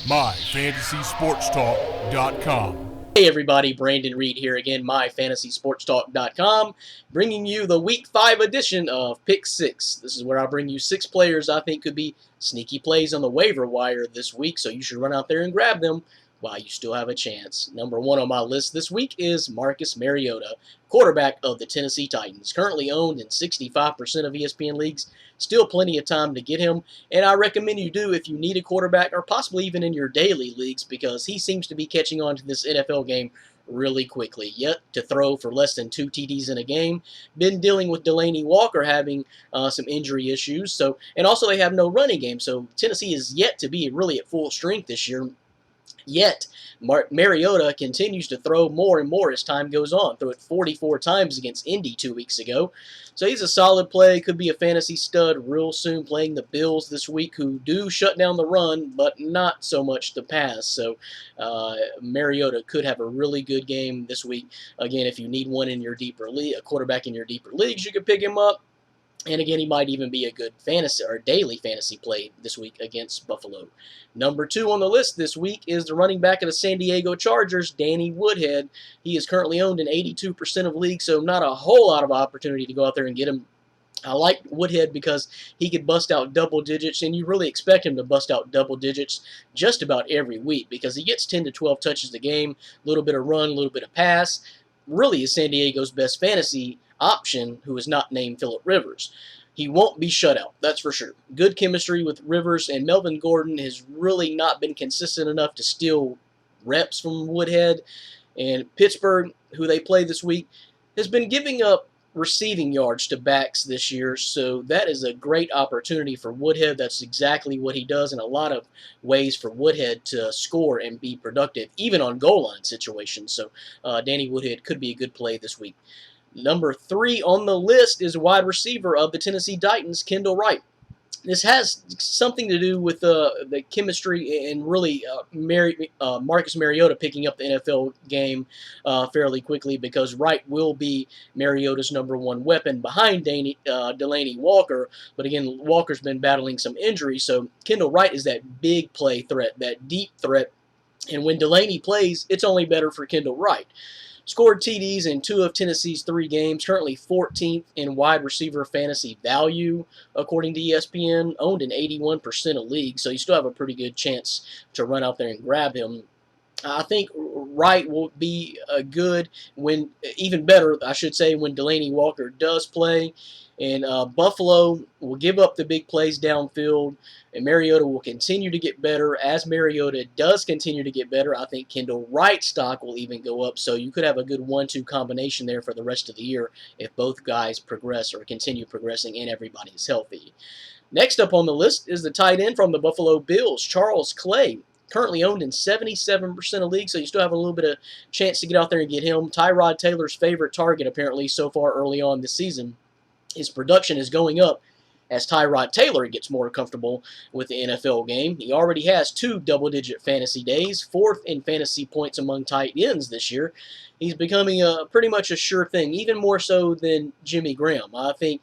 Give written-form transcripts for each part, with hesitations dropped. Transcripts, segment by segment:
MyFantasySportsTalk.com. Hey everybody, Brandon Reid here again, MyFantasySportsTalk.com, bringing you the Week 5 edition of Pick 6. This is where I bring you 6 players I think could be sneaky plays on the waiver wire this week, so you should run out there and grab them while you still have a chance. Number 1 on my list this week is Marcus Mariota, quarterback of the Tennessee Titans, currently owned in 65% of ESPN leagues. Still plenty of time to get him, and I recommend you do if you need a quarterback or possibly even in your daily leagues because he seems to be catching on to this NFL game really quickly. Yet to throw for less than 2 TDs in a game. Been dealing with Delaney Walker having some injury issues, and also they have no running game, so Tennessee is yet to be really at full strength this year. Yet, Mariota continues to throw more and more as time goes on. Threw it 44 times against Indy 2 weeks ago. So he's a solid play. Could be a fantasy stud real soon playing the Bills this week, who do shut down the run, but not so much the pass. So Mariota could have a really good game this week. Again, if you need one in your deeper league, a quarterback in your deeper leagues, you could pick him up. And again, he might even be a good fantasy or daily fantasy play this week against Buffalo. Number 2 on the list this week is the running back of the San Diego Chargers, Danny Woodhead. He is currently owned in 82% of leagues, so not a whole lot of opportunity to go out there and get him. I like Woodhead because he could bust out double digits, and you really expect him to bust out double digits just about every week because he gets 10 to 12 touches a game, a little bit of run, a little bit of pass. Really is San Diego's best fantasy option, who is not named Phillip Rivers. He won't be shut out, that's for sure. Good chemistry with Rivers, and Melvin Gordon has really not been consistent enough to steal reps from Woodhead. And Pittsburgh, who they play this week, has been giving up receiving yards to backs this year, so that is a great opportunity for Woodhead. That's exactly what he does in a lot of ways for Woodhead to score and be productive, even on goal line situations. So Danny Woodhead could be a good play this week. Number 3 on the list is wide receiver of the Tennessee Titans, Kendall Wright. This has something to do with the chemistry and really Marcus Mariota picking up the NFL game fairly quickly because Wright will be Mariota's number 1 weapon behind Delaney Walker. But again, Walker's been battling some injuries, so Kendall Wright is that big play threat, that deep threat. And when Delaney plays, it's only better for Kendall Wright. Scored TDs in 2 of Tennessee's 3 games, currently 14th in wide receiver fantasy value, according to ESPN, owned in 81% of leagues, so you still have a pretty good chance to run out there and grab him. I think Wright will be even better, I should say, when Delaney Walker does play. And Buffalo will give up the big plays downfield, and Mariota will continue to get better. As Mariota does continue to get better, I think Kendall Wright's stock will even go up. So you could have a good 1-2 combination there for the rest of the year if both guys progress or continue progressing and everybody is healthy. Next up on the list is the tight end from the Buffalo Bills, Charles Clay. Currently owned in 77% of leagues, so you still have a little bit of chance to get out there and get him. Tyrod Taylor's favorite target, apparently, so far early on this season. His production is going up as Tyrod Taylor gets more comfortable with the NFL game. He already has 2 double-digit fantasy days, 4th in fantasy points among tight ends this year. He's becoming pretty much a sure thing, even more so than Jimmy Graham. I think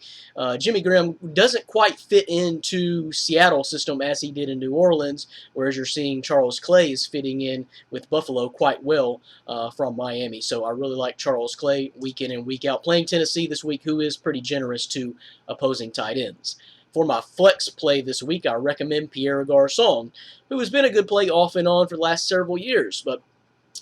Jimmy Graham doesn't quite fit into Seattle's system as he did in New Orleans, whereas you're seeing Charles Clay is fitting in with Buffalo quite well from Miami. So I really like Charles Clay week in and week out, playing Tennessee this week, who is pretty generous to opposing tight ends. For my flex play this week, I recommend Pierre Garcon, who has been a good play off and on for the last several years, but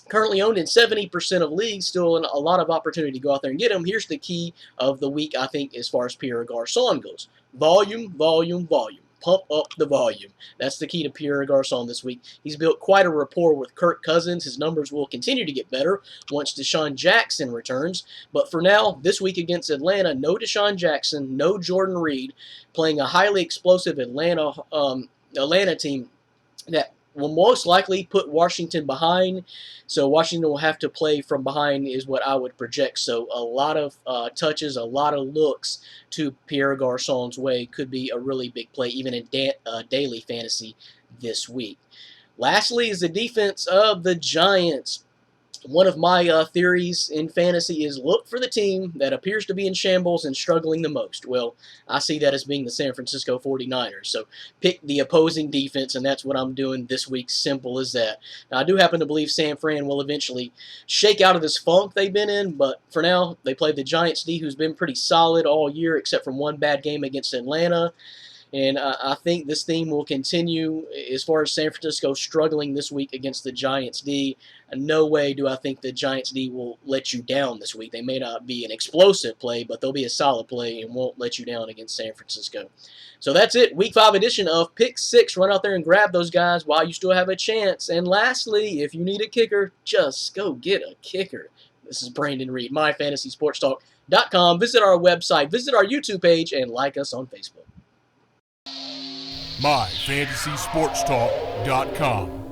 currently owned in 70% of leagues, still a lot of opportunity to go out there and get him. Here's the key of the week, I think, as far as Pierre Garcon goes. Volume, volume, volume. Pump up the volume. That's the key to Pierre Garcon this week. He's built quite a rapport with Kirk Cousins. His numbers will continue to get better once Deshaun Jackson returns. But for now, this week against Atlanta, no Deshaun Jackson, no Jordan Reid, playing a highly explosive Atlanta team that will most likely put Washington behind. So Washington will have to play from behind is what I would project. So a lot of touches, a lot of looks to Pierre Garcon's way could be a really big play, even in daily fantasy this week. Lastly is the defense of the Giants. One of my theories in fantasy is look for the team that appears to be in shambles and struggling the most. Well, I see that as being the San Francisco 49ers. So pick the opposing defense, and that's what I'm doing this week. Simple as that. Now, I do happen to believe San Fran will eventually shake out of this funk they've been in, but for now, they play the Giants D, who's been pretty solid all year, except from one bad game against Atlanta. And I think this theme will continue as far as San Francisco struggling this week against the Giants D. No way do I think the Giants D will let you down this week. They may not be an explosive play, but they'll be a solid play and won't let you down against San Francisco. So that's it. Week 5 edition of Pick 6. Run out there and grab those guys while you still have a chance. And lastly, if you need a kicker, just go get a kicker. This is Brandon Reid, myfantasysportstalk.com. Visit our website, visit our YouTube page, and like us on Facebook. myfantasysportstalk.com.